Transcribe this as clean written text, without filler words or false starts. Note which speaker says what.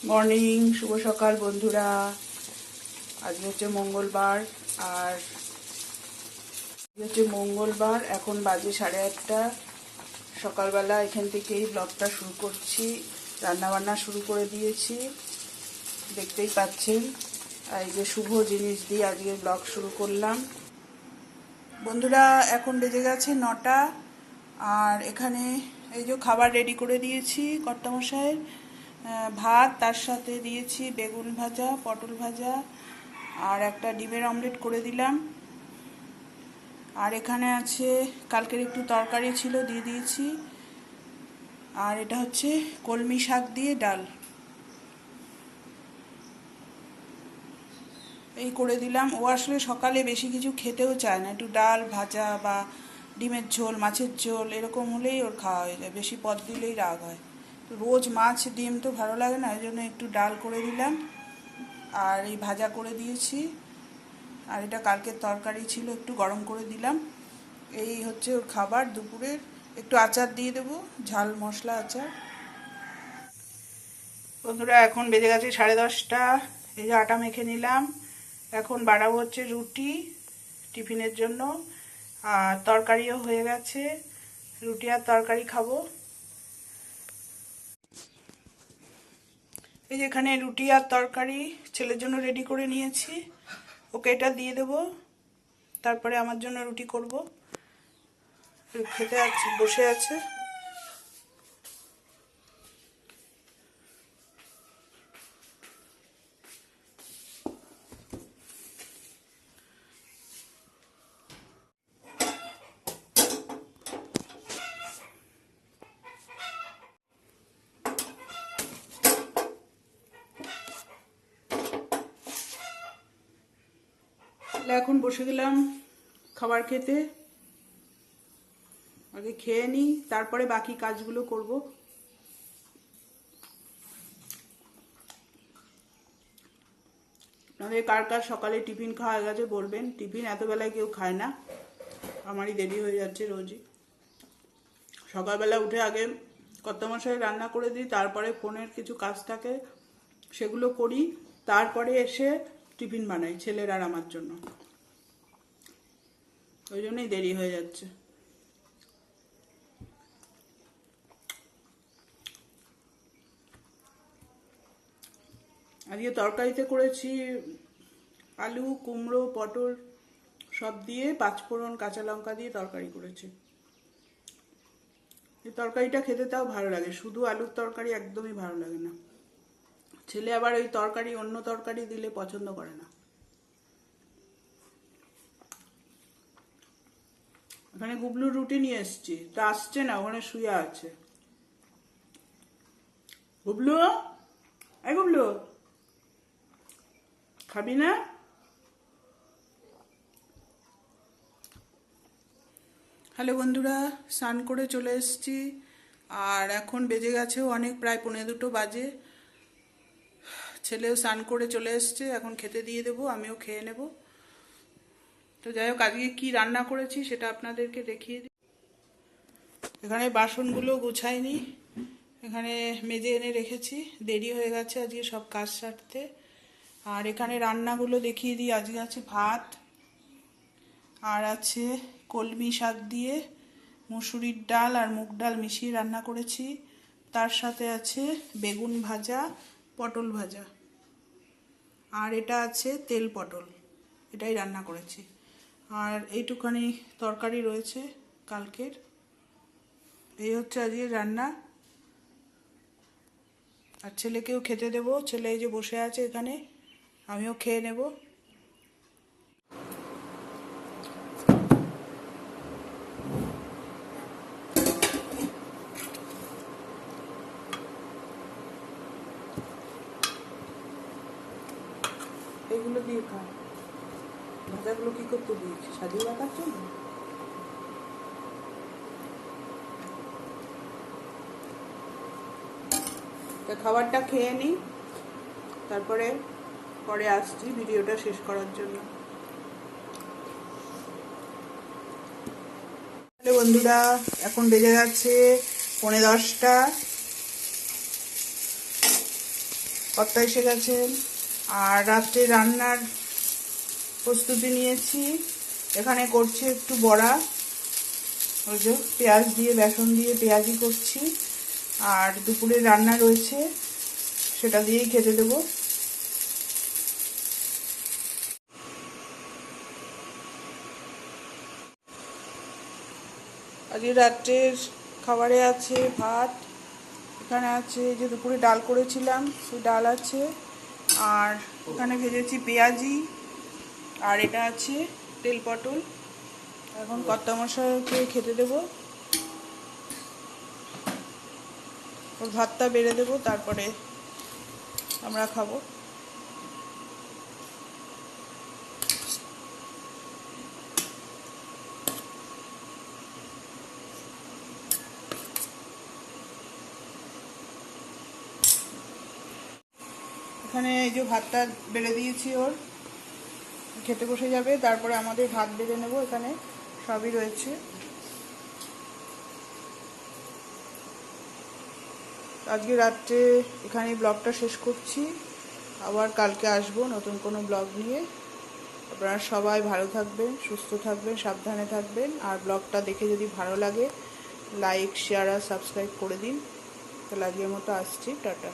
Speaker 1: Morning, শুভ সকাল বন্ধুরা। আজ হচ্ছে মঙ্গলবার, আর এখন বাজে 8:30। সকালবেলা এখান থেকেই ব্লগটা শুরু করছি। রান্নাবান্না শুরু করে দিয়েছি, দেখতেই পাচ্ছেন। এই যে শুভ জিনিস দিয়ে আজকে ব্লগ শুরু করলাম বন্ধুরা। এখন বেজে গেছে 9টা, আর এখানে এই যে খাবার রেডি করে দিয়েছি কর্তামশাইয়ের। ভাত, তার সাথে দিয়েছি বেগুন ভাজা, পটল ভাজা, আর একটা ডিমের অমলেট করে দিলাম। আর এখানে আছে কালকের একটু তরকারি ছিল, দিয়ে দিয়েছি। আর এটা হচ্ছে কলমি শাক দিয়ে ডাল, এই করে দিলাম। ও আসলে সকালে বেশি কিছু খেতেও চায় না, একটু ডাল ভাজা বা ডিমের ঝোল, মাছের ঝোল এরকম হলেই ওর খাওয়া হয়ে যায়। বেশি পদ দিলেই রাগ হয়। তো রোজ মাছ ডিম তো ভালো লাগে না, এই জন্য একটু ডাল করে দিলাম, আর এই ভাজা করে দিয়েছি। আর এটা কালকের তরকারি ছিল, একটু গরম করে দিলাম। এই হচ্ছে ওর খাবার দুপুরের। একটু আচার দিয়ে দেবো, ঝাল মশলা আচার। বন্ধুরা এখন বেজে গেছে 10:30। এই যে আটা মেখে নিলাম। এখন বাড়াবো হচ্ছে রুটি টিফিনের জন্য, আর তরকারিও হয়ে গেছে। রুটি আর তরকারি খাবো। এই যে এখানে রুটি আর তরকারি ছেলের জন্য রেডি করে নিয়েছি। ওকে এটা দিয়ে দেবো, তারপরে আমার জন্য রুটি করব। খেতে আছে, বসে আছে। এখন বসে গেলাম খাবার খেতে। আগে খেয়ে নিই, তারপরে বাকি কাজগুলো করব। আপনাদের কার কার সকালে টিফিন খাওয়া হয়ে গেছে বলবেন। টিফিন এত বেলায় কেউ খায় না, আমারই দেরি হয়ে যাচ্ছে রোজই। সকালবেলা উঠে আগে কর্তামশাই রান্না করে দিই, তারপরে ফোনের কিছু কাজ থাকে সেগুলো করি, তারপরে এসে টিফিন বানাই ছেলের আর আমার জন্য। ওই জন্যই দেরি হয়ে যাচ্ছে। আজকে তরকারিতে করেছি আলু, কুমড়ো, পটল সব দিয়ে 5 ফোড়ন কাঁচা লঙ্কা দিয়ে তরকারি করেছি। এই তরকারিটা খেতে তাও ভালো লাগে, শুধু আলুর তরকারি একদমই ভালো লাগে না। ছেলে আবার ওই তরকারি অন্য তরকারি দিলে পছন্দ করে না। ওখানে গুবলুর রুটি নিয়ে এসছি, তা আসছে না, ওখানে শুয়ে আছে। গুবলু, এই গুবলু, খাবি না? হ্যালো বন্ধুরা, স্নান করে চলে এসেছি। আর এখন বেজে গেছেও অনেক, প্রায় 1:45 বাজে। ছেলেও স্নান করে চলে এসছে, এখন খেতে দিয়ে দেবো, আমিও খেয়ে নেব। তো যাই হোক, আজকে কী রান্না করেছি সেটা আপনাদেরকে দেখিয়ে দিই। এখানে বাসনগুলো গুছাইনি, এখানে মেজে এনে রেখেছি। দেরি হয়ে গেছে আজকে সব কাজ সারতে। আর এখানে রান্নাগুলো দেখিয়ে দিই। আজকে আছে ভাত, আর আছে কলমি শাক দিয়ে মুসুরির ডাল আর মুগ ডাল মিশিয়ে রান্না করেছি। তার সাথে আছে বেগুন ভাজা, পটল ভাজা, আর এটা আছে তেল পটল, এটাই রান্না করেছি। আর এইটুখানি তরকারি রয়েছে কালকের। এই হচ্ছে আজকে রান্না। আর ছেলেকেও খেতে দেবো। ছেলে এই যে বসে আছে এখানে, আমিও খেয়ে নেব। এগুলো দিয়ে খা। ভাজাগুলো কি করতে দিয়েছি? সাজিয়ে রাখার জন্য। তা খাবারটা খেয়ে নিই, তারপরে পরে আসছি ভিডিওটা শেষ করার জন্য। হ্যালো বন্ধুরা, এখন বেজে যাচ্ছে 10:45। কর্তা এসে গেছেন। আর রাত্রে রান্নার প্রস্তুতি নিয়েছি। এখানে করছি একটু বড়া, ওই যে পেঁয়াজ দিয়ে, বেসন দিয়ে পেঁয়াজি করছি। আর দুপুরে রান্না রয়েছে, সেটা দিয়েই খেতে দেবো। আজকে রাত্রের খাবারে আছে ভাত, এখানে আছে যে দুপুরে ডাল করেছিলাম সেই ডাল আছে, আর এখানে ভেজেছি পেঁয়াজি, আর এটা আছে তেল পটল। এখন কর্তামশাইকে খেতে দেবো, ওর ভাতটা বেড়ে দেবো, তারপরে আমরা খাবো। এখানে এই যে ভাতটা বেড়ে দিয়েছি, ওর খেতে বসে যাবে, তারপরে আমাদের ভাত বেড়ে নেব। এখানে সবই রয়েছে। আজকে রাত্রে এখানে ব্লগটা শেষ করছি, আবার কালকে আসবো নতুন কোনো ব্লগ নিয়ে। আপনারা সবাই ভালো থাকবেন, সুস্থ থাকবেন, সাবধানে থাকবেন। আর ব্লগটা দেখে যদি ভালো লাগে লাইক, শেয়ার আর সাবস্ক্রাইব করে দিন। তাহলে আজকের মতো আসছি, টাটা।